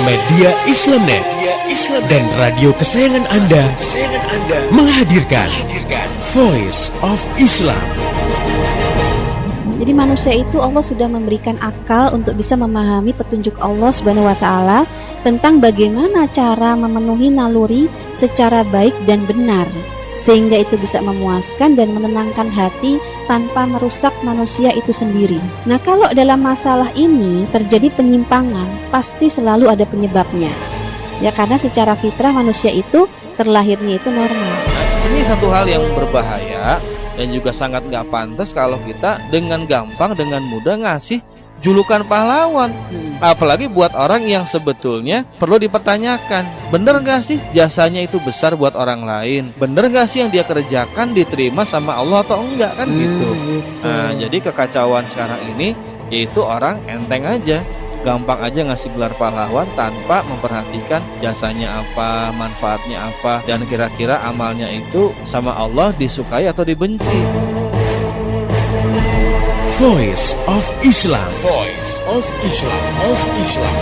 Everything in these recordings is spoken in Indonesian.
Media Islamnet dan radio kesayangan Anda menghadirkan Voice of Islam. Jadi manusia itu Allah sudah memberikan akal untuk bisa memahami petunjuk Allah Subhanahu wa taala tentang bagaimana cara memenuhi naluri secara baik dan benar, sehingga itu bisa memuaskan dan menenangkan hati tanpa merusak manusia itu sendiri. Nah, kalau dalam masalah ini terjadi penyimpangan, pasti selalu ada penyebabnya. Ya, karena secara fitrah manusia itu terlahirnya itu normal. Ini satu hal yang berbahaya dan juga sangat nggak pantas kalau kita dengan gampang, dengan mudah ngasih julukan pahlawan. Apalagi buat orang yang sebetulnya perlu dipertanyakan, bener nggak sih jasanya itu besar buat orang lain? Bener nggak sih yang dia kerjakan diterima sama Allah atau enggak, kan gitu. Nah, jadi kekacauan sekarang ini yaitu orang enteng aja, gampang aja ngasih gelar pahlawan tanpa memperhatikan jasanya apa, manfaatnya apa, dan kira-kira amalnya itu sama Allah disukai atau dibenci. Voice of Islam. Voice of Islam. Of Islam.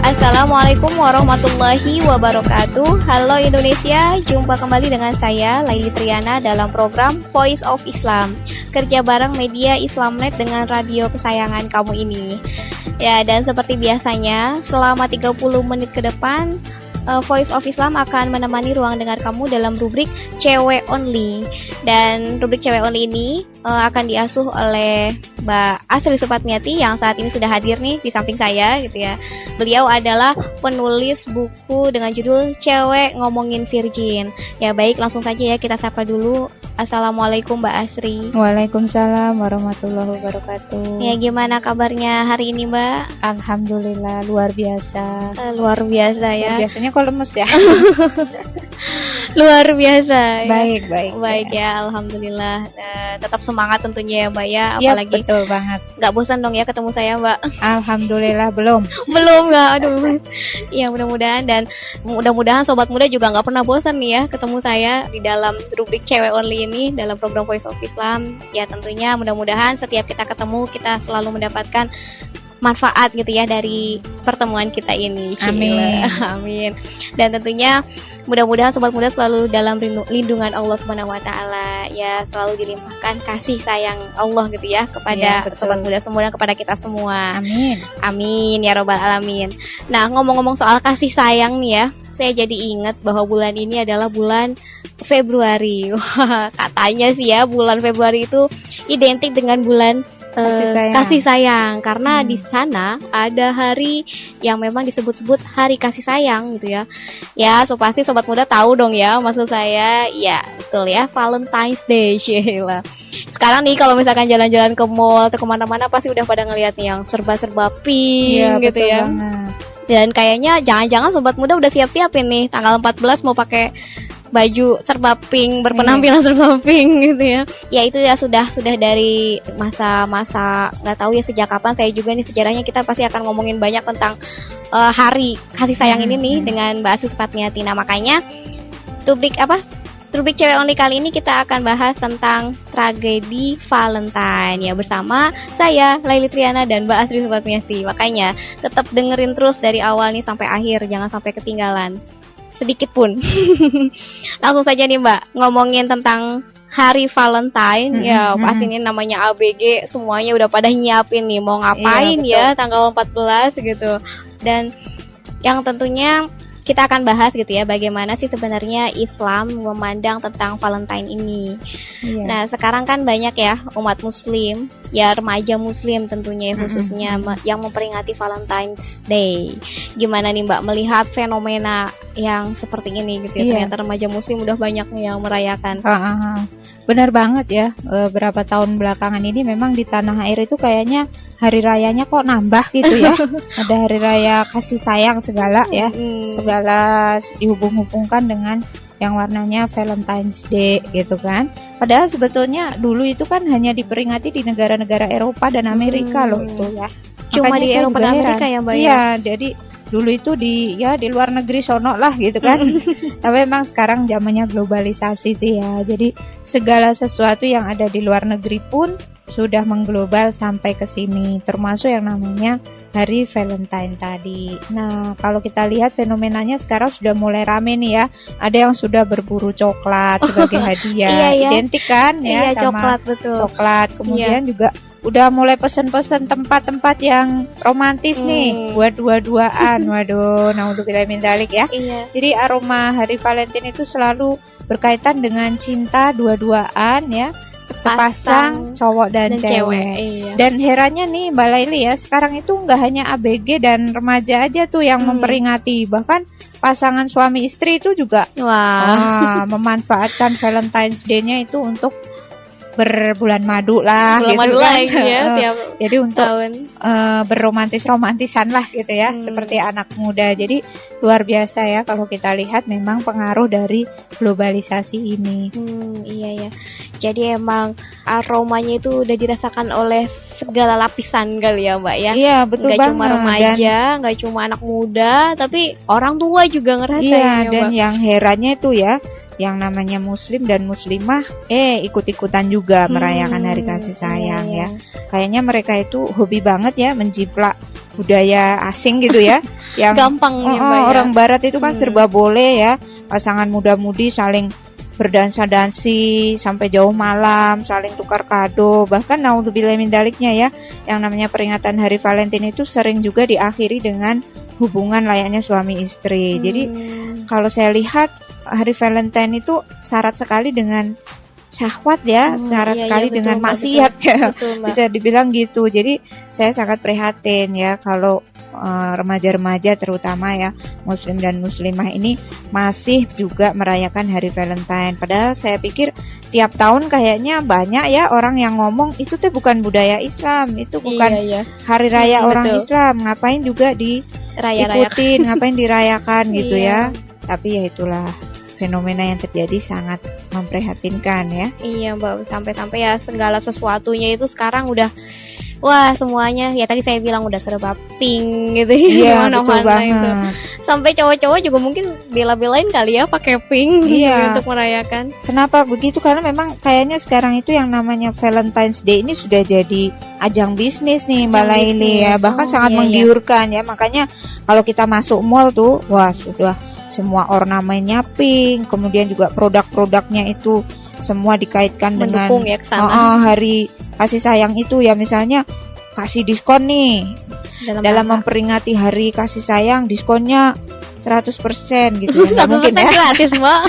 Assalamualaikum warahmatullahi wabarakatuh. Halo Indonesia, jumpa kembali dengan saya Laili Triana dalam program Voice of Islam. Kerja bareng media Islamnet dengan radio kesayangan kamu ini. Ya, dan seperti biasanya selama 30 menit ke depan Voice of Islam akan menemani ruang dengar kamu dalam rubrik Cewek Only. Dan rubrik Cewek Only ini akan diasuh oleh Mbak Asri Supatmiati yang saat ini sudah hadir nih di samping saya gitu ya. Beliau adalah penulis buku dengan judul Cewek Ngomongin Virgin. Ya baik, langsung saja ya kita sapa dulu. Assalamualaikum Mbak Asri. Waalaikumsalam warahmatullahi wabarakatuh. Ya, gimana kabarnya hari ini Mbak? Alhamdulillah luar biasa. Luar biasa ya. Biasanya kok lemes ya. Luar biasa. Baik, baik. Baik ya, alhamdulillah. Tetap semangat tentunya ya Mbak ya, Ya, apalagi betul banget. nggak bosan dong ya ketemu saya Mbak. Alhamdulillah belum. Belum nggak, aduh. Ya mudah-mudahan, dan mudah-mudahan sobat muda juga nggak pernah bosan nih ya ketemu saya di dalam rubrik Cewek Only ini dalam program Voice of Islam. Ya tentunya mudah-mudahan setiap kita ketemu kita selalu mendapatkan manfaat gitu ya dari pertemuan kita ini. Amin. Amin. Dan tentunya mudah-mudahan sobat muda selalu dalam lindungan Allah Subhanahu wa taala, ya selalu dilimpahkan kasih sayang Allah gitu ya kepada sobat muda semua dan kepada kita semua. Amin. Amin ya robbal alamin. Nah, ngomong-ngomong soal kasih sayang nih ya, saya jadi ingat bahwa bulan ini adalah bulan Februari. Wah, katanya sih ya bulan Februari itu identik dengan bulan kasih sayang karena di sana ada hari yang memang disebut-sebut hari kasih sayang gitu ya. Ya, so pasti sobat muda tahu dong ya maksud saya. Ya, betul ya, Valentine's Day. Sheila. Sekarang nih kalau misalkan jalan-jalan ke mall atau kemana-mana pasti udah pada ngeliat nih yang serba-serba pink gitu ya. Banget. Dan kayaknya jangan-jangan sobat muda udah siap-siapin nih tanggal 14 mau pakai baju serba pink, berpenampilan serba pink gitu ya. Ya itu ya sudah dari masa-masa nggak tahu ya sejak kapan, saya juga nih sejarahnya kita pasti akan ngomongin banyak tentang hari kasih sayang ini nih dengan Mbak Asri Supatmiati. Nah, makanya rubrik Cewek Only kali ini kita akan bahas tentang tragedi Valentine ya bersama saya Laili Triana dan Mbak Asri Supatmiati. Makanya tetap dengerin terus dari awal nih sampai akhir, jangan sampai ketinggalan sedikit pun. Langsung saja nih Mbak, ngomongin tentang hari Valentine. Ya pasti ini namanya ABG semuanya udah pada nyiapin nih mau ngapain ya tanggal 14 gitu. Dan yang tentunya kita akan bahas gitu ya bagaimana sih sebenarnya Islam memandang tentang Valentine ini. Nah, sekarang kan banyak ya umat muslim, ya remaja muslim tentunya khususnya yang memperingati Valentine's Day. Gimana nih Mbak melihat fenomena yang seperti ini gitu ya? Ternyata remaja muslim udah banyak nih yang merayakan. Benar banget ya, beberapa tahun belakangan ini memang di tanah air itu kayaknya hari rayanya kok nambah gitu ya. Ada hari raya kasih sayang segala ya, segala dihubung-hubungkan dengan yang warnanya Valentine's Day gitu kan. Padahal sebetulnya dulu itu kan hanya diperingati di negara-negara Eropa dan Amerika loh itu ya. Cuma Makanya di saya Eropa juga dan heran. Amerika ya, Mbak ya? Iya, jadi dulu itu di luar negeri sono lah gitu kan. Tapi memang sekarang zamannya globalisasi sih ya. Jadi segala sesuatu yang ada di luar negeri pun sudah mengglobal sampai ke sini, termasuk yang namanya Hari Valentine tadi. Nah, kalau kita lihat fenomenanya sekarang sudah mulai rame nih ya. Ada yang sudah berburu coklat sebagai hadiah. Iya, Identik kan ya Iya, sama coklat betul. coklat. Kemudian juga udah mulai pesen-pesen tempat-tempat yang romantis nih buat dua-duaan. Waduh, naudzubillah min dzalik ya. Iya. Jadi aroma Hari Valentine itu selalu berkaitan dengan cinta dua-duaan ya. Sepasang cowok dan cewek. Iya. Dan herannya nih Mbak Laili ya, sekarang itu nggak hanya ABG dan remaja aja tuh yang memperingati, bahkan pasangan suami istri itu juga memanfaatkan Valentine's Day-nya itu untuk berbulan madu lah Bulan gitu madu kan. lagi ya tiap Jadi untuk tahun. berromantisan lah gitu ya, seperti anak muda. Jadi luar biasa ya kalau kita lihat memang pengaruh dari globalisasi ini. Iya ya. Jadi emang aromanya itu udah dirasakan oleh segala lapisan kali ya Mbak ya. Iya betul Nggak banget. cuma remaja, nggak cuma anak muda, tapi orang tua juga ngerasain Iya, ya dan Mbak. yang herannya itu ya, yang namanya muslim dan muslimah ikut-ikutan juga merayakan hari kasih sayang iya. ya. Kayaknya mereka itu hobi banget ya menjiplak budaya asing gitu ya. Yang Gampang ya Mbak ya. orang barat itu kan serba boleh ya. Pasangan muda-mudi saling berdansa-dansi sampai jauh malam, saling tukar kado. Bahkan naudzubillah min dzaliknya ya, yang namanya peringatan Hari Valentine itu sering juga diakhiri dengan hubungan layaknya suami istri. Jadi kalau saya lihat Hari Valentine itu syarat sekali dengan syahwat ya, syarat sekali betul, dengan Mbak, maksiat ya. Betul, Mbak. Bisa dibilang gitu. Jadi saya sangat prihatin ya kalau remaja-remaja terutama ya, muslim dan muslimah ini masih juga merayakan Hari Valentine. Padahal saya pikir tiap tahun kayaknya banyak ya orang yang ngomong itu tuh bukan budaya Islam, itu bukan hari raya orang betul. Islam, ngapain juga diikutin, ngapain dirayakan gitu ya. Tapi ya itulah fenomena yang terjadi sangat memprihatinkan ya. Iya Mbak, sampai-sampai ya segala sesuatunya itu sekarang udah wah semuanya ya tadi saya bilang udah serba pink gitu Iya mana-mana betul banget. itu. Sampai cowok-cowok juga mungkin bela-belain kali ya pakai pink Iya. untuk merayakan. Kenapa begitu? Karena memang kayaknya sekarang itu yang namanya Valentine's Day ini sudah jadi ajang bisnis nih Mbak Ajang Laili ya. bisnis. Bahkan Oh, sangat iya, menggiurkan ya. Makanya kalau kita masuk mall tuh, wah sudah semua ornamennya pink. Kemudian juga produk-produknya itu semua dikaitkan Mendukung dengan ya ke sana. hari kasih sayang itu ya. Misalnya kasih diskon nih dalam rangka. memperingati hari kasih sayang, diskonnya 100% gitu ya. Nggak mungkin ya. gratis Mbak.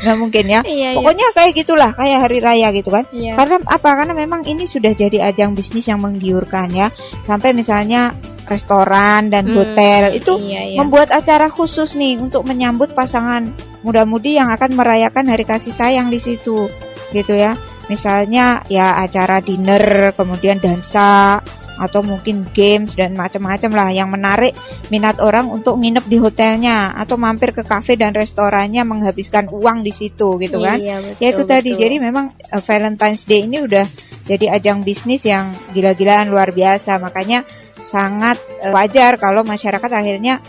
Nggak mungkin ya. Iya, Pokoknya kayak gitulah, kayak hari raya gitu kan. iya. Karena apa? Karena memang ini sudah jadi ajang bisnis yang menggiurkan ya. Sampai misalnya restoran dan hotel itu iya. membuat acara khusus nih untuk menyambut pasangan muda-mudi yang akan merayakan hari kasih sayang di situ, gitu ya. Misalnya ya acara dinner, kemudian dansa atau mungkin games dan macam-macam lah yang menarik minat orang untuk nginep di hotelnya atau mampir ke kafe dan restorannya menghabiskan uang di situ gitu kan. Iya, betul, Ya itu tadi. betul. Jadi memang Valentine's Day ini udah jadi ajang bisnis yang gila-gilaan luar biasa. Makanya sangat wajar kalau masyarakat akhirnya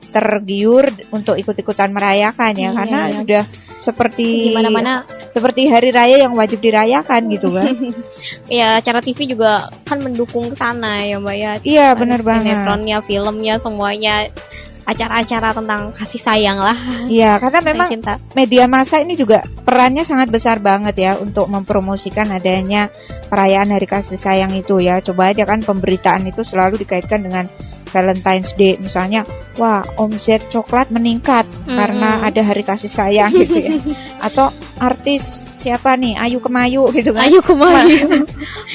tergiur untuk ikut-ikutan merayakan ya. Iya, Karena iya. sudah seperti Gimana-mana seperti hari raya yang wajib dirayakan gitu kan. ya acara TV juga kan mendukung ke sana ya Mbak ya. Iya benar banget. Sinetronnya, filmnya semuanya acara-acara tentang kasih sayang lah. Iya, karena dan memang cinta. media massa ini juga perannya sangat besar banget ya untuk mempromosikan adanya perayaan hari kasih sayang itu ya. Coba aja kan pemberitaan itu selalu dikaitkan dengan Valentine's Day, misalnya wah omset coklat meningkat karena ada hari kasih sayang gitu ya. Atau artis siapa nih, Ayu Kemayu gitu kan, Ayo kemana?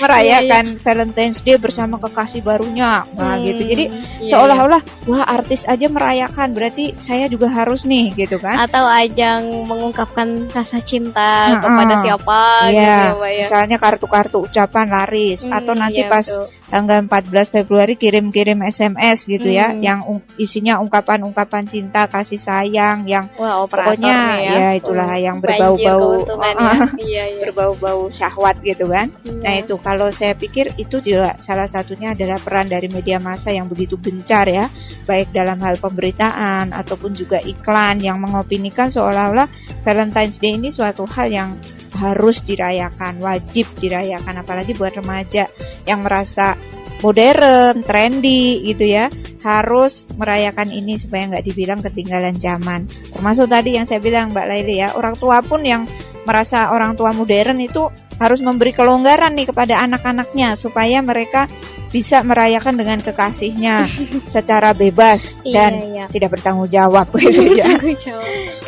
merayakan Valentine's Day bersama kekasih barunya. Nah gitu. Jadi Iya, seolah-olah wah artis aja merayakan, berarti saya juga harus nih gitu kan. atau ajang mengungkapkan rasa cinta kepada siapa gitu Iya, ya Mbak ya. misalnya kartu-kartu ucapan laris atau nanti Iya, pas betul. tanggal 14 Februari kirim-kirim SMS gitu ya, yang isinya ungkapan-ungkapan cinta, kasih sayang yang Wah, operator pokoknya nih ya. ya itulah yang Banjir berbau keuntungan ya. Iya. berbau-bau syahwat gitu kan. Nah itu kalau saya pikir itu juga salah satunya adalah peran dari media massa yang begitu gencar ya, baik dalam hal pemberitaan ataupun juga iklan yang mengopinikan seolah-olah Valentine's Day ini suatu hal yang harus dirayakan, wajib dirayakan, apalagi buat remaja yang merasa modern, trendy gitu ya, harus merayakan ini supaya nggak dibilang ketinggalan zaman. Termasuk tadi yang saya bilang Mbak Laili ya, orang tua pun yang merasa orang tua modern itu harus memberi kelonggaran nih kepada anak-anaknya supaya mereka bisa merayakan dengan kekasihnya secara bebas dan tidak bertanggung jawab gitu ya.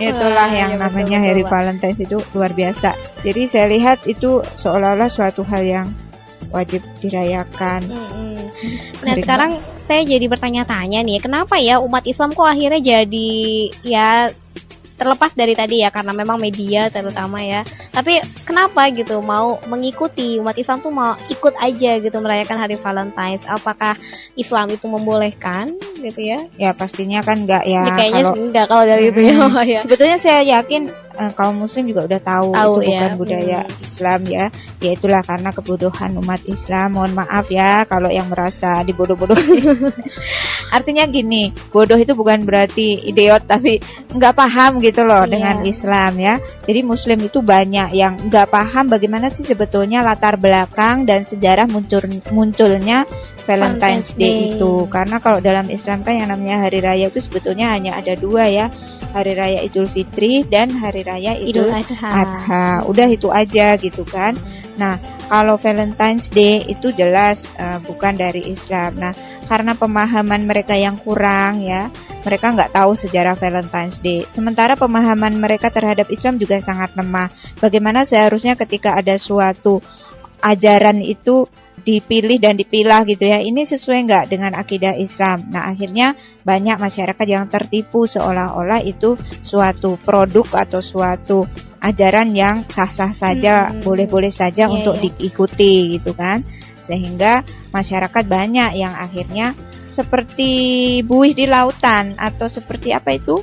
Itulah yang namanya Hari Valentine's itu luar biasa. Jadi saya lihat itu seolah-olah suatu hal yang wajib dirayakan. Nah sekarang saya jadi bertanya-tanya nih, kenapa ya umat Islam kok akhirnya jadi ya terlepas dari tadi ya karena memang media terutama ya. Tapi kenapa gitu mau mengikuti umat Islam tuh mau ikut aja gitu merayakan Hari Valentine's? Apakah Islam itu membolehkan gitu ya? Ya pastinya kan enggak ya. Kayaknya enggak kalau dari itu ya. Sebetulnya saya yakin kaum muslim juga udah tahu itu bukan budaya Islam ya. Ya itulah karena kebodohan umat Islam. Mohon maaf ya kalau yang merasa dibodoh-bodohi. Artinya gini, bodoh itu bukan berarti idiot tapi nggak paham gitu loh dengan Islam ya. Jadi muslim itu banyak yang nggak paham bagaimana sih sebetulnya latar belakang dan sejarah munculnya Valentine's Day itu. Karena kalau dalam Islam kan yang namanya hari raya itu sebetulnya hanya ada dua ya. Hari Raya Idul Fitri dan Hari Raya Idul Adha. Udah itu aja gitu kan. Nah, kalau Valentine's Day itu jelas bukan dari Islam. Nah, karena pemahaman mereka yang kurang ya, mereka nggak tahu sejarah Valentine's Day. Sementara pemahaman mereka terhadap Islam juga sangat lemah. Bagaimana seharusnya ketika ada suatu ajaran itu dipilih dan dipilah gitu ya, ini sesuai nggak dengan akidah Islam. Nah akhirnya banyak masyarakat yang tertipu seolah-olah itu suatu produk atau suatu ajaran yang sah-sah saja, boleh-boleh saja untuk diikuti gitu kan. Sehingga masyarakat banyak yang akhirnya seperti buih di lautan atau seperti apa itu,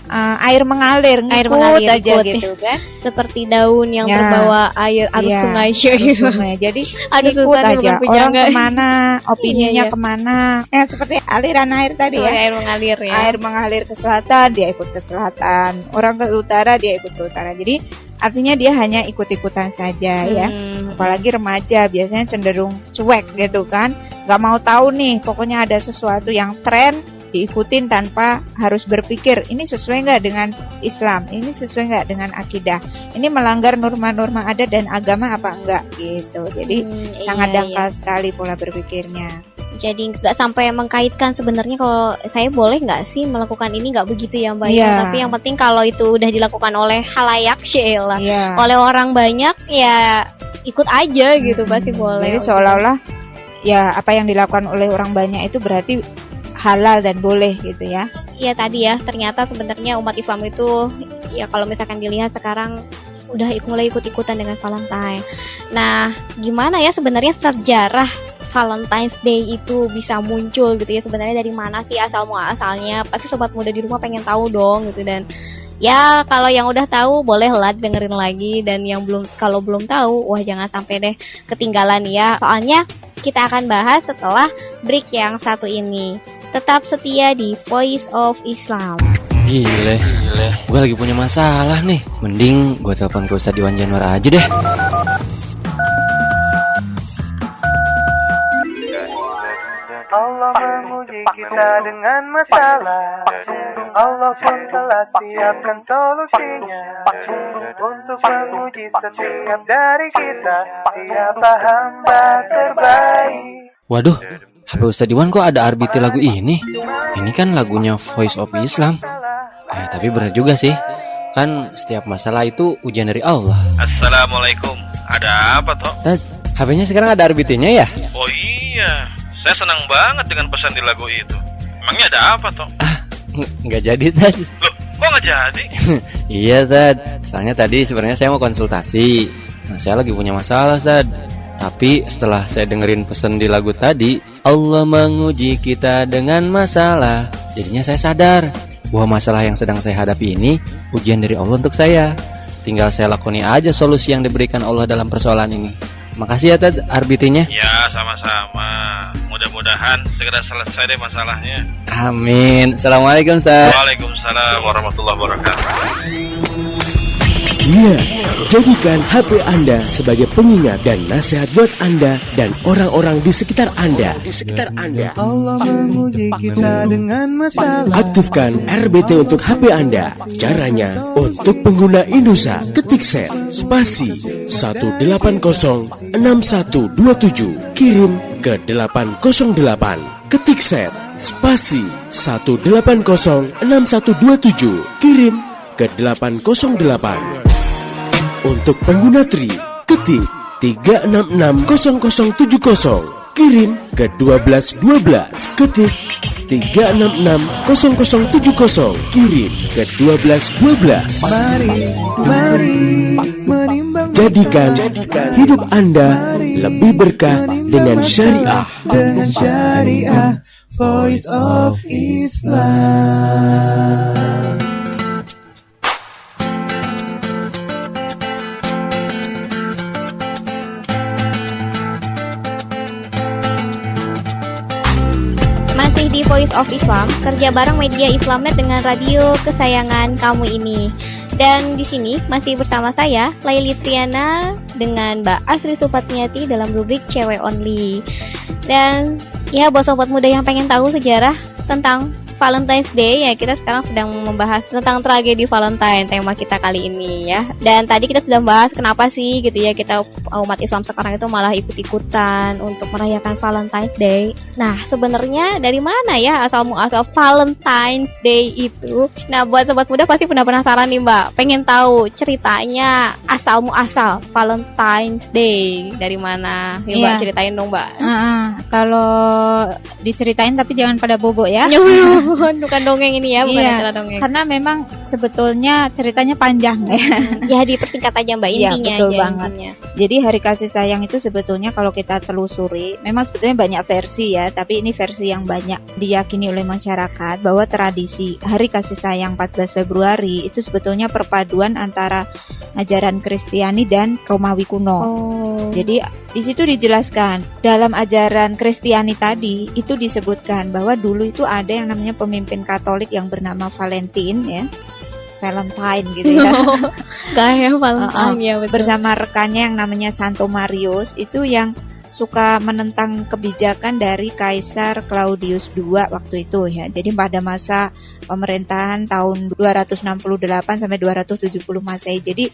air mengalir aja gitu kan, seperti daun yang terbawa air arus sungai sungai. Jadi ikut aja orang kemana, opininya kemana, seperti aliran air tadi ya, air mengalir ya, air mengalir ke selatan dia ikut ke selatan, orang ke utara dia ikut ke utara. Jadi artinya dia hanya ikut-ikutan saja ya. Apalagi remaja biasanya cenderung cuek gitu kan, nggak mau tahu nih, pokoknya ada sesuatu yang tren diikutin tanpa harus berpikir ini sesuai nggak dengan Islam, ini sesuai nggak dengan akidah, ini melanggar norma-norma adat dan agama apa enggak gitu. Jadi sangat dangkal sekali pola berpikirnya. Jadi nggak sampai mengkaitkan sebenarnya kalau saya boleh nggak sih melakukan ini, nggak begitu ya Mbak ya. Tapi yang penting kalau itu udah dilakukan oleh halayak Sheila, oleh orang banyak ya ikut aja gitu, pasti boleh. Jadi seolah-olah ya apa yang dilakukan oleh orang banyak itu berarti halal dan boleh gitu ya. Iya tadi ya, ternyata sebenarnya umat Islam itu ya kalau misalkan dilihat sekarang udah mulai ikut-ikutan dengan Valentine. Nah, gimana ya sebenarnya sejarah Valentine's Day itu bisa muncul gitu ya, sebenarnya dari mana sih asal-muasalnya? Pasti sobat muda di rumah pengen tahu dong gitu. Dan ya kalau yang udah tahu boleh lah dengerin lagi, dan yang kalau belum tahu wah jangan sampai deh ketinggalan ya. Soalnya kita akan bahas setelah break yang satu ini. Tetap setia di Voice of Islam. Gile, gue lagi punya masalah nih. Mending gue telepon ke Ustadz Iwan Januar aja deh. Allah menguji kita dengan masalah. Allah pun telah siapkan solusinya untuk menguji setiap dari kita. Siapa hamba terbaik. Waduh, HP Ustadz Iwan kok ada RBT lagu ini? Ini kan lagunya Voice of Islam. Tapi benar juga sih. Kan setiap masalah itu ujian dari Allah. Assalamualaikum. Ada apa toh? HP-nya sekarang ada RBT-nya ya? Oh iya, saya senang banget dengan pesan di lagu itu. Emangnya ada apa toh? Nggak jadi Tad. Loh, kok nggak jadi? Iya Tad, soalnya tadi sebenarnya saya mau konsultasi. Nah saya lagi punya masalah Tad. Tapi setelah saya dengerin pesan di lagu tadi, Allah menguji kita dengan masalah. Jadinya saya sadar bahwa masalah yang sedang saya hadapi ini ujian dari Allah untuk saya. tinggal saya lakoni aja solusi yang diberikan Allah dalam persoalan ini. Makasih ya Tad arbitinya. Ya, sama-sama. Mudah-mudahan segera selesai deh masalahnya. Amin. Assalamualaikum Ustaz. Waalaikumsalam warahmatullahi wabarakatuh. Ya, jadikan HP Anda sebagai pengingat dan nasihat buat Anda dan orang-orang di sekitar Anda. Allah menguji kita dengan masalah. Aktifkan RBT untuk HP Anda. Caranya, untuk pengguna Indosat, ketik set spasi 1806127, kirim ke 808. Ketik set spasi 1806127, kirim ke 808. Untuk pengguna Tri, ketik 3660070, kirim ke 1212. Ketik 3660070, kirim ke 1212. Mari menimbang Jadikan hidup Anda lebih berkah dengan syariah. dengan syariah, Voice of Islam. Masih di Voice of Islam, kerja bareng media Islamnet dengan radio kesayangan kamu ini. Dan di sini masih bersama saya, Laili Triana, dengan Mbak Asri Supatmiati dalam rubrik Cewek Only. Dan ya, buat sobat muda yang pengen tahu sejarah tentang Valentine's Day, ya kita sekarang sedang membahas tentang tragedi Valentine, tema kita kali ini ya. Dan tadi kita sudah bahas kenapa sih gitu ya kita umat Islam sekarang itu malah ikut-ikutan untuk merayakan Valentine's Day. Nah, sebenarnya dari mana ya asal-muasal Valentine's Day itu? Nah, buat sobat muda pasti pernah penasaran nih Mbak, pengen tahu ceritanya asal-muasal Valentine's Day dari mana? Ya, Mbak, ceritain dong Mbak. Kalau diceritain tapi jangan pada bobo ya. Bukan dongeng ini ya, bukan acara dongeng. Karena memang sebetulnya ceritanya panjang ya. Ya dipersingkat aja Mbak, intinya betul aja. banget. Intinya. Jadi hari kasih sayang itu sebetulnya kalau kita telusuri, memang sebetulnya banyak versi ya, tapi ini versi yang banyak diyakini oleh masyarakat bahwa tradisi hari kasih sayang 14 Februari itu sebetulnya perpaduan antara ajaran Kristiani dan Romawi kuno. Jadi di situ dijelaskan dalam ajaran Kristiani tadi itu disebutkan bahwa dulu itu ada yang namanya pemimpin Katolik yang bernama Valentine ya. Valentine gitu ya. Gaya Valentine ya betul. Bersama rekannya yang namanya Santo Marius itu yang suka menentang kebijakan dari Kaisar Claudius II waktu itu ya. Jadi pada masa pemerintahan tahun 268 sampai 270 Masehi. Jadi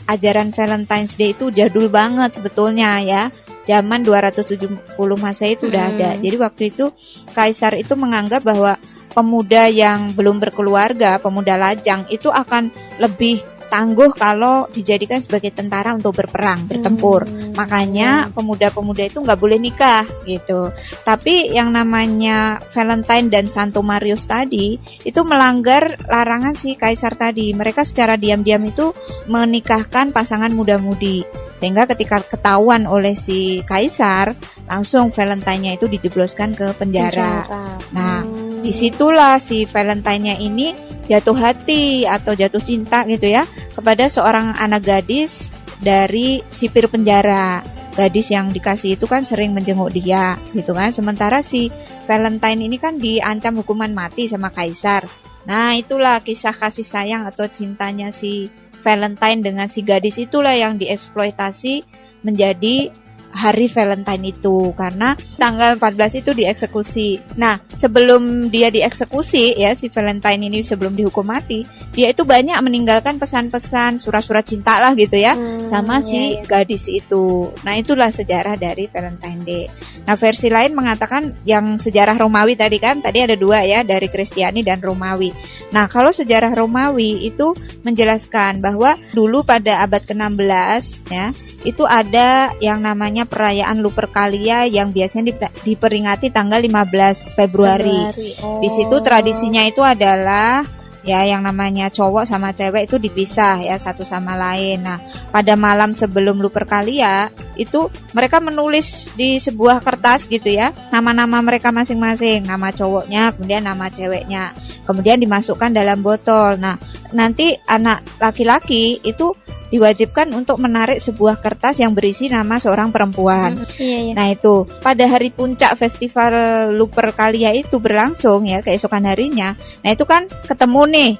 ajaran Valentine's Day itu jadul banget sebetulnya ya. Zaman 270 Masehi itu udah ada. Jadi waktu itu Kaisar itu menganggap bahwa pemuda yang belum berkeluarga, pemuda lajang itu akan lebih tangguh kalau dijadikan sebagai tentara untuk berperang, bertempur. Makanya pemuda-pemuda itu nggak boleh nikah gitu. Tapi yang namanya Valentine dan Santo Marius tadi itu melanggar larangan si Kaisar tadi. Mereka secara diam-diam itu menikahkan pasangan muda-mudi. Sehingga ketika ketahuan oleh si Kaisar, langsung Valentine-nya itu dijebloskan ke penjara. Nah, disitulah si Valentine-nya ini jatuh hati atau jatuh cinta gitu ya kepada seorang anak gadis dari sipir penjara. Gadis yang dikasih itu kan sering menjenguk dia gitu kan. Sementara si Valentine ini kan diancam hukuman mati sama Kaisar. Nah, itulah kisah kasih sayang atau cintanya si Valentine dengan si gadis itulah yang dieksploitasi menjadi hari Valentine itu, karena tanggal 14 itu dieksekusi. Nah, sebelum dia dieksekusi ya, si Valentine ini sebelum dihukum mati, dia itu banyak meninggalkan pesan-pesan, surat-surat cinta lah gitu ya, sama si gadis itu. Nah, itulah sejarah dari Valentine Day. Nah, versi lain mengatakan yang sejarah Romawi tadi kan, tadi ada dua ya, dari Kristiani dan Romawi. Nah, kalau sejarah Romawi itu menjelaskan bahwa dulu pada abad ke-16 ya, itu ada yang namanya perayaan Lupercalia yang biasanya diperingati tanggal 15 Februari. Di situ tradisinya itu adalah ya yang namanya cowok sama cewek itu dipisah ya satu sama lain. Nah, pada malam sebelum Lupercalia itu mereka menulis di sebuah kertas gitu ya, nama-nama mereka masing-masing, nama cowoknya, kemudian nama ceweknya. Kemudian dimasukkan dalam botol. Nah, nanti anak laki-laki itu diwajibkan untuk menarik sebuah kertas yang berisi nama seorang perempuan. Iya. Nah itu pada hari puncak festival Lupercalia itu berlangsung ya, keesokan harinya. Nah itu kan ketemu nih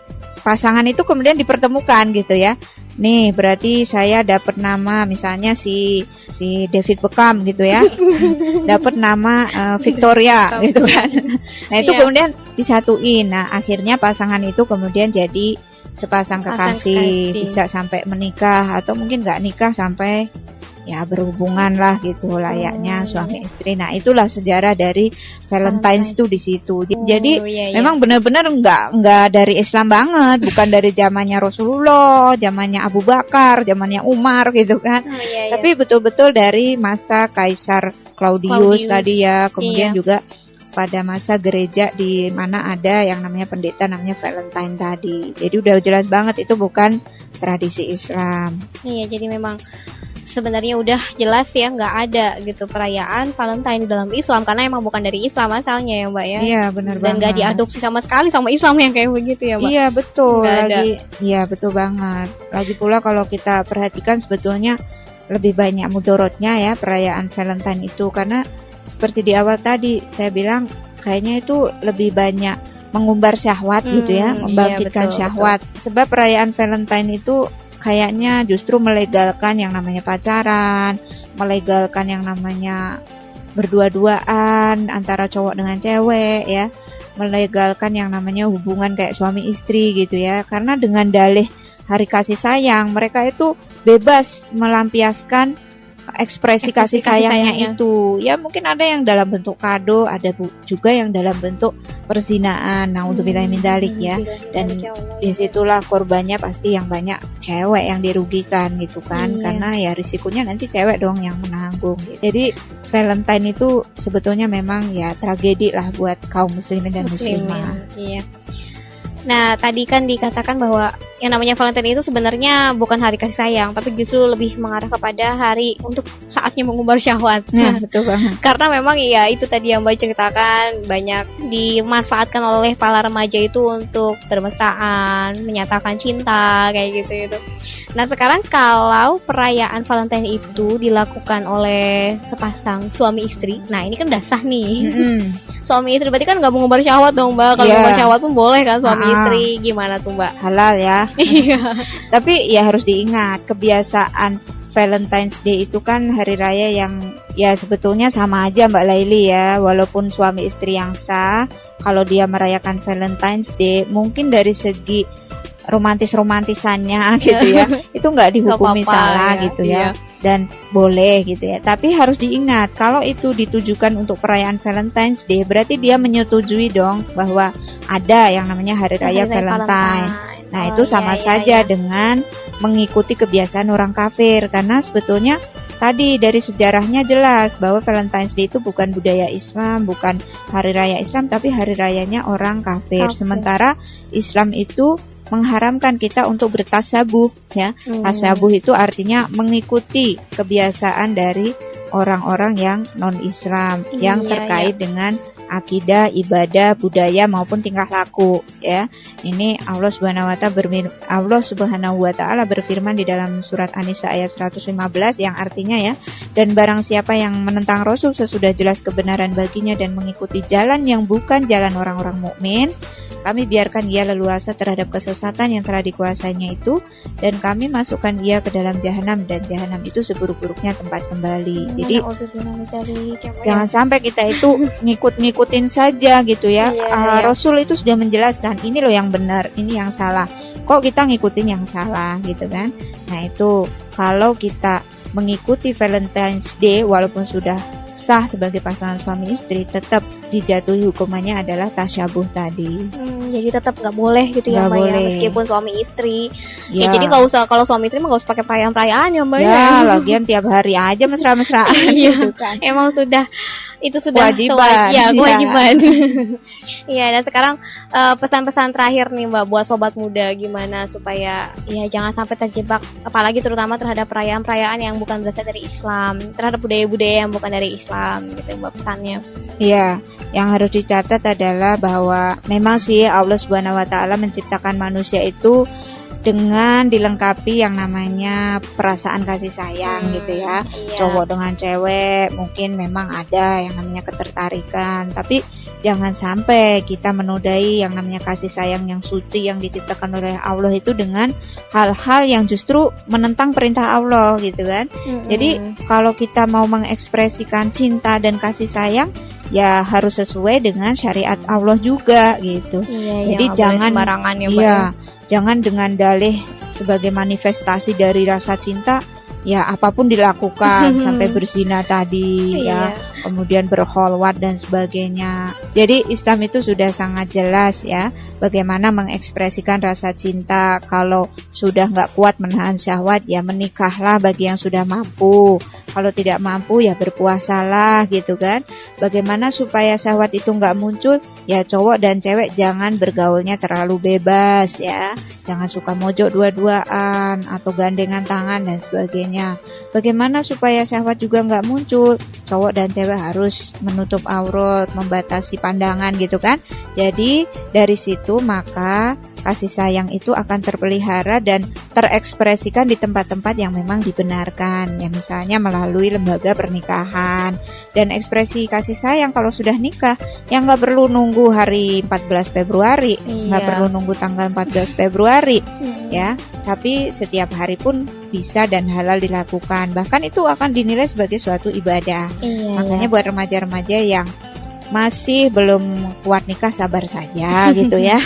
pasangan itu kemudian dipertemukan gitu ya. Nih berarti saya dapat nama misalnya si David Beckham gitu ya, dapat nama Victoria gitu kan. Nah itu kemudian disatuin. Nah akhirnya pasangan itu kemudian jadi sepasang kekasih, bisa sampai menikah atau mungkin nggak nikah sampai ya berhubungan lah gitu layaknya suami istri. Nah itulah sejarah dari Valentine's itu di situ. Jadi memang benar-benar nggak dari Islam banget, bukan dari zamannya Rasulullah, zamannya Abu Bakar, zamannya Umar gitu kan. Tapi betul-betul dari masa Kaisar Claudius tadi ya, kemudian juga pada masa gereja di mana ada yang namanya pendeta namanya Valentine tadi. Jadi udah jelas banget itu bukan tradisi Islam. Iya, jadi memang sebenarnya udah jelas ya nggak ada gitu perayaan Valentine di dalam Islam karena emang bukan dari Islam asalnya ya Mbak ya. Iya benar banget. Dan nggak diadopsi sama sekali sama Islam yang kayak begitu ya Mbak. Iya betul. Iya betul banget. Lagi pula kalau kita perhatikan sebetulnya lebih banyak mudorotnya ya perayaan Valentine itu, karena seperti di awal tadi saya bilang kayaknya itu lebih banyak mengumbar syahwat gitu ya, membangkitkan syahwat. Sebab perayaan Valentine itu kayaknya justru melegalkan yang namanya pacaran, melegalkan yang namanya berdua-duaan antara cowok dengan cewek ya, melegalkan yang namanya hubungan kayak suami istri gitu ya. Karena dengan dalih hari kasih sayang, mereka itu bebas melampiaskan ekspresi kasih sayangnya itu. Ya mungkin ada yang dalam bentuk kado, ada juga yang dalam bentuk perzinaan. Naudzubillah min dzalik ya. Dan disitulah korbannya pasti yang banyak cewek yang dirugikan gitu kan. Karena ya risikonya nanti cewek dong yang menanggung gitu. Jadi Valentine itu sebetulnya memang ya tragedi lah buat kaum muslimin dan muslimah. Iya. Nah, tadi kan dikatakan bahwa yang namanya Valentine itu sebenarnya bukan hari kasih sayang, tapi justru lebih mengarah kepada hari untuk saatnya mengumbar syahwat. Nah, betul banget. Karena memang ya itu tadi yang Mbak ceritakan, banyak dimanfaatkan oleh para remaja itu untuk bermesraan, menyatakan cinta, kayak gitu. Nah, sekarang kalau perayaan Valentine itu dilakukan oleh sepasang suami istri, nah ini kan udah sah nih. Suami istri berarti kan nggak mengumbar syahwat dong Mbak. Kalau mengumbar syahwat pun boleh kan suami istri. Gimana tuh Mbak? Halal ya. Iya. Tapi ya harus diingat kebiasaan Valentine's Day itu kan hari raya yang ya sebetulnya sama aja Mbak Laili ya. Walaupun suami istri yang sah, kalau dia merayakan Valentine's Day mungkin dari segi romantisannya gitu ya, itu nggak dihukumi salah ya, gitu ya, dan boleh gitu ya. Tapi harus diingat kalau itu ditujukan untuk perayaan Valentine's Day, berarti dia menyetujui dong bahwa ada yang namanya hari raya Valentine. Nah itu sama saja dengan mengikuti kebiasaan orang kafir, karena sebetulnya tadi dari sejarahnya jelas bahwa Valentine's Day itu bukan budaya Islam, bukan hari raya Islam, tapi hari rayanya orang kafir. Sementara Islam itu mengharamkan kita untuk bertasabuh ya. Tasabuh itu artinya mengikuti kebiasaan dari orang-orang yang non-Islam yang terkait dengan akidah, ibadah, budaya maupun tingkah laku ya. Ini Allah Subhanahu wa taala berfirman di dalam surat An-Nisa ayat 115 yang artinya ya, dan barang siapa yang menentang Rasul sesudah jelas kebenaran baginya dan mengikuti jalan yang bukan jalan orang-orang mukmin, kami biarkan ia leluasa terhadap kesesatan yang telah dikuasainya itu, dan kami masukkan ia ke dalam jahanam, dan jahanam itu seburuk-buruknya tempat kembali. Jadi jangan sampai kita itu ngikut-ngikutin saja gitu ya. Rasul itu sudah menjelaskan ini loh yang benar, ini yang salah. Kok kita ngikutin yang salah gitu kan? Nah itu kalau kita mengikuti Valentine's Day walaupun sudah sah sebagai pasangan suami istri, tetap dijatuhi hukumannya adalah tasyabuh tadi. Jadi tetap nggak boleh gitu ya Mbak ya, meskipun suami istri. Ya jadi nggak usah, kalau suami istri mah nggak usah pakai perayaan ya Mbak ya. Lagian tiap hari aja mesra-mesraan gitu kan. Emang sudah itu sudah kewajiban. Kewajiban. Iya, dan sekarang pesan-pesan terakhir nih Mbak buat sobat muda, gimana supaya ya jangan sampai terjebak, apalagi terutama terhadap perayaan-perayaan yang bukan berasal dari Islam, terhadap budaya-budaya yang bukan dari Islam gitu Mbak pesannya. Iya, yang harus dicatat adalah bahwa memang sih Allah Subhanahu wa taala menciptakan manusia itu dengan dilengkapi yang namanya perasaan kasih sayang gitu ya. Iya. Cowok dengan cewek mungkin memang ada yang namanya ketertarikan, tapi jangan sampai kita menodai yang namanya kasih sayang yang suci yang diciptakan oleh Allah itu dengan hal-hal yang justru menentang perintah Allah gitu kan. Jadi kalau kita mau mengekspresikan cinta dan kasih sayang, ya harus sesuai dengan syariat Allah juga gitu. Iya, Jadi nggak boleh jangan sembarangan ya, Mbak, iya, ya. jangan dengan dalih sebagai manifestasi dari rasa cinta ya apapun dilakukan sampai berzina tadi ya, kemudian berkholwat dan sebagainya. Jadi Islam itu sudah sangat jelas ya bagaimana mengekspresikan rasa cinta. Kalau sudah nggak kuat menahan syahwat ya menikahlah bagi yang sudah mampu. Kalau tidak mampu ya berpuasalah gitu kan. Bagaimana supaya syahwat itu nggak muncul? Ya cowok dan cewek jangan bergaulnya terlalu bebas ya. Jangan suka mojok dua-duaan atau gandengan tangan dan sebagainya. Bagaimana supaya syahwat juga nggak muncul? Cowok dan cewek harus menutup aurat, membatasi pandangan gitu kan. Jadi dari situ maka kasih sayang itu akan terpelihara dan terekspresikan di tempat-tempat yang memang dibenarkan. Ya misalnya melalui lembaga pernikahan. Dan ekspresi kasih sayang kalau sudah nikah, ya nggak perlu nunggu hari 14 Februari, nggak perlu nunggu tanggal 14 Februari, ya. Tapi setiap hari pun bisa dan halal dilakukan. Bahkan itu akan dinilai sebagai suatu ibadah. Makanya buat remaja-remaja yang masih belum kuat nikah sabar saja gitu ya.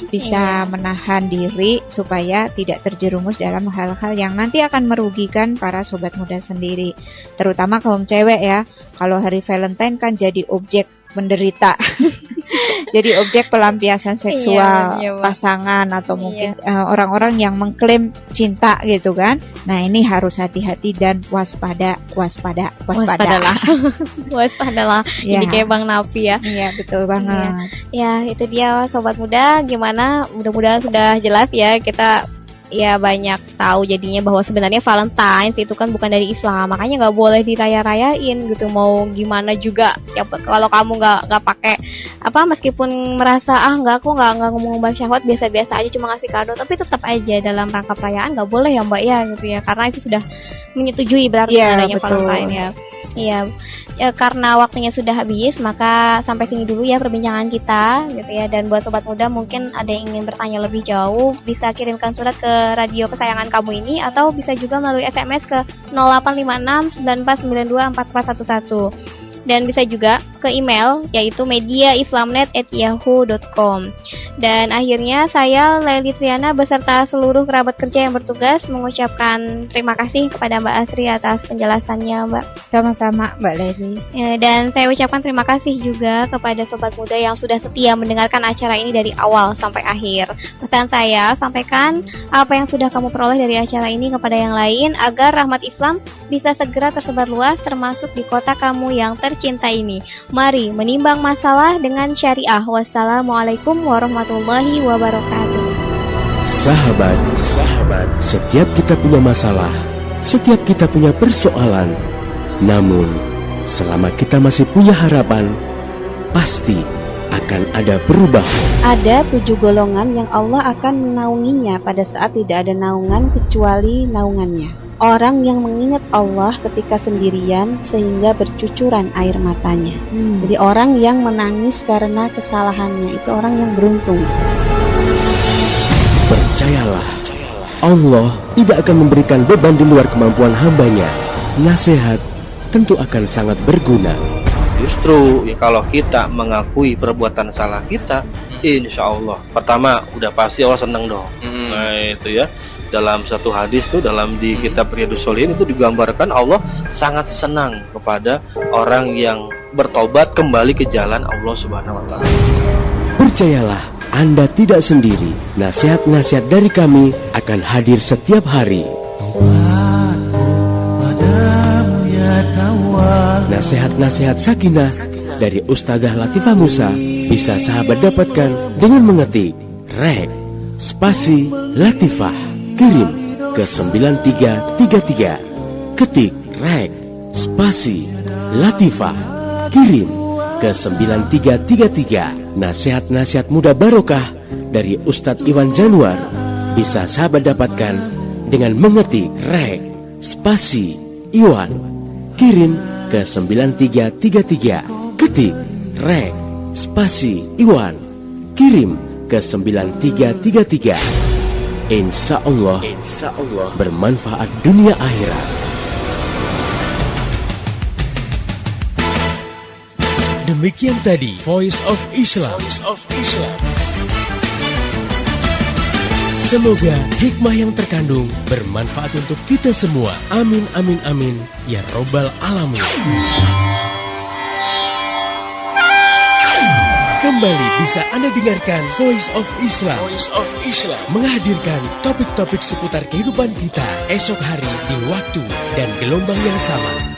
Bisa menahan diri supaya tidak terjerumus dalam hal-hal yang nanti akan merugikan para sobat muda sendiri. Terutama kaum cewek ya. Kalau hari Valentine kan jadi objek menderita. Jadi objek pelampiasan seksual pasangan atau mungkin orang-orang yang mengklaim cinta gitu kan. Nah ini harus hati-hati dan waspada. Waspadalah. Waspadalah. Ya. Jadi kayak Bang Nafi ya. Iya betul banget. Ya itu dia sobat muda, gimana mudah-mudahan sudah jelas ya kita ya banyak tahu jadinya bahwa sebenarnya Valentine itu kan bukan dari Islam, makanya nggak boleh diraya-rayain gitu. Mau gimana juga ya kalau kamu nggak pakai apa, meskipun merasa nggak, aku nggak ngomong syahwat, biasa-biasa aja cuma ngasih kado, tapi tetap aja dalam rangka perayaan nggak boleh ya Mbak ya gitu ya, karena itu sudah menyetujui berarti adanya Valentine ya. Iya, karena waktunya sudah habis, maka sampai sini dulu ya perbincangan kita gitu ya. Dan buat sobat muda mungkin ada yang ingin bertanya lebih jauh, bisa kirimkan surat ke radio kesayangan kamu ini, atau bisa juga melalui SMS ke 0856 9492 4411. Dan bisa juga ke email yaitu mediaislamnet@yahoo.com. Dan akhirnya saya Leli Triana beserta seluruh kerabat kerja yang bertugas mengucapkan terima kasih kepada Mbak Asri atas penjelasannya Mbak. Sama-sama Mbak Leli. Dan saya ucapkan terima kasih juga kepada sobat muda yang sudah setia mendengarkan acara ini dari awal sampai akhir. Pesan saya, sampaikan apa yang sudah kamu peroleh dari acara ini kepada yang lain agar rahmat Islam bisa segera tersebar luas termasuk di kota kamu yang tercinta ini. Mari menimbang masalah dengan syariah. Wassalamualaikum warahmatullahi wabarakatuh. Sahabat, setiap kita punya masalah, setiap kita punya persoalan. Namun, selama kita masih punya harapan, pasti akan ada perubahan. Ada 7 golongan yang Allah akan menaunginya pada saat tidak ada naungan kecuali naungannya. Orang yang mengingat Allah ketika sendirian sehingga bercucuran air matanya. Jadi orang yang menangis karena kesalahannya itu orang yang beruntung. Percayalah, Allah tidak akan memberikan beban di luar kemampuan hambanya. Nasihat tentu akan sangat berguna. Justru ya kalau kita mengakui perbuatan salah kita, insya Allah pertama udah pasti Allah senang dong. Nah itu ya, dalam satu hadis tuh dalam di kitab Riyadhus Shalihin itu digambarkan Allah sangat senang kepada orang yang bertobat kembali ke jalan Allah Subhanahu wa taala. Percayalah, Anda tidak sendiri. Nasihat-nasihat dari kami akan hadir setiap hari. Nasihat-nasihat sakinah dari Ustazah Latifah Musa bisa sahabat dapatkan dengan mengetik rek spasi Latifah, kirim ke 9333. Ketik rek spasi Latifah, kirim ke 9333. Nasihat-nasihat muda barokah dari Ustadz Iwan Januar bisa sahabat dapatkan dengan mengetik rek spasi Iwan, kirim ke 9333. Ketik rek spasi Iwan, kirim ke 9333. Insya Allah bermanfaat dunia akhirat. Demikian tadi Voice of Islam. Semoga hikmah yang terkandung bermanfaat untuk kita semua. Amin, amin, amin. Ya Robbal Alamin. Kembali bisa Anda dengarkan Voice of Islam. Menghadirkan topik-topik seputar kehidupan kita esok hari di waktu dan gelombang yang sama.